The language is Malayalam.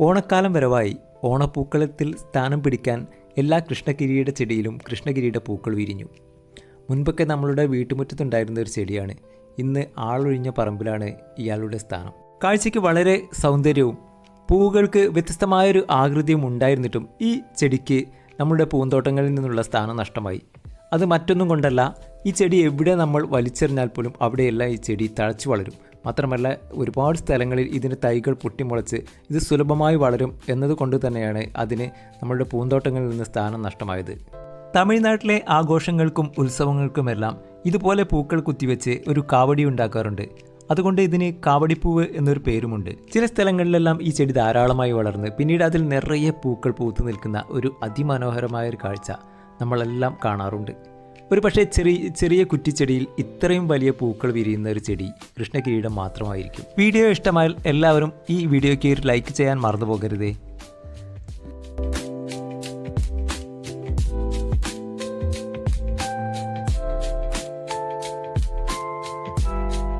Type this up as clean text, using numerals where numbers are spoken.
ഓണക്കാലം വരവായി. ഓണപ്പൂക്കളത്തിൽ സ്ഥാനം പിടിക്കാൻ എല്ലാ കൃഷ്ണകിരിയുടെ ചെടിയിലും കൃഷ്ണകിരിയുടെ പൂക്കൾ വിരിഞ്ഞു. മുൻപൊക്കെ നമ്മളുടെ വീട്ടുമുറ്റത്തുണ്ടായിരുന്ന ഒരു ചെടിയാണ്. ഇന്ന് ആളൊഴിഞ്ഞ പറമ്പിലാണ് ഇയാളുടെ സ്ഥാനം. കാഴ്ചയ്ക്ക് വളരെ സൗന്ദര്യവും പൂവുകൾക്ക് വ്യത്യസ്തമായൊരു ആകൃതിയും ഉണ്ടായിരുന്നിട്ടും ഈ ചെടിക്ക് നമ്മുടെ പൂന്തോട്ടങ്ങളിൽ നിന്നുള്ള സ്ഥാനം നഷ്ടമായി. അത് മറ്റൊന്നും കൊണ്ടല്ല, ഈ ചെടി എവിടെ നമ്മൾ വലിച്ചെറിഞ്ഞാൽ പോലും അവിടെയെല്ലാം ഈ ചെടി തഴച്ചു വളരും. മാത്രമല്ല, ഒരുപാട് സ്ഥലങ്ങളിൽ ഇതിന് തൈകൾ പൊട്ടിമുളച്ച് ഇത് സുലഭമായി വളരും എന്നതുകൊണ്ട് തന്നെയാണ് അതിന് നമ്മളുടെ പൂന്തോട്ടങ്ങളിൽ നിന്ന് സ്ഥാനം നഷ്ടമായത്. തമിഴ്നാട്ടിലെ ആഘോഷങ്ങൾക്കും ഉത്സവങ്ങൾക്കുമെല്ലാം ഇതുപോലെ പൂക്കൾ കുത്തിവെച്ച് ഒരു കാവടി ഉണ്ടാക്കാറുണ്ട്. അതുകൊണ്ട് ഇതിന് കാവടിപ്പൂവ് എന്നൊരു പേരുമുണ്ട്. ചില സ്ഥലങ്ങളിലെല്ലാം ഈ ചെടി ധാരാളമായി വളർന്ന് പിന്നീട് അതിൽ നിറയെ പൂക്കൾ പൂത്തു നിൽക്കുന്ന ഒരു അതിമനോഹരമായൊരു കാഴ്ച നമ്മളെല്ലാം കാണാറുണ്ട്. ഒരു പക്ഷേ ചെറിയ കുറ്റിച്ചെടിയിൽ ഇത്രയും വലിയ പൂക്കൾ വിരിയുന്ന ഒരു ചെടി കൃഷ്ണകിരീടം മാത്രമായിരിക്കും. വീഡിയോ ഇഷ്ടമായാൽ എല്ലാവരും ഈ വീഡിയോയ്ക്ക് ഒരു ലൈക്ക് ചെയ്യാൻ മറന്നു പോകരുതേ.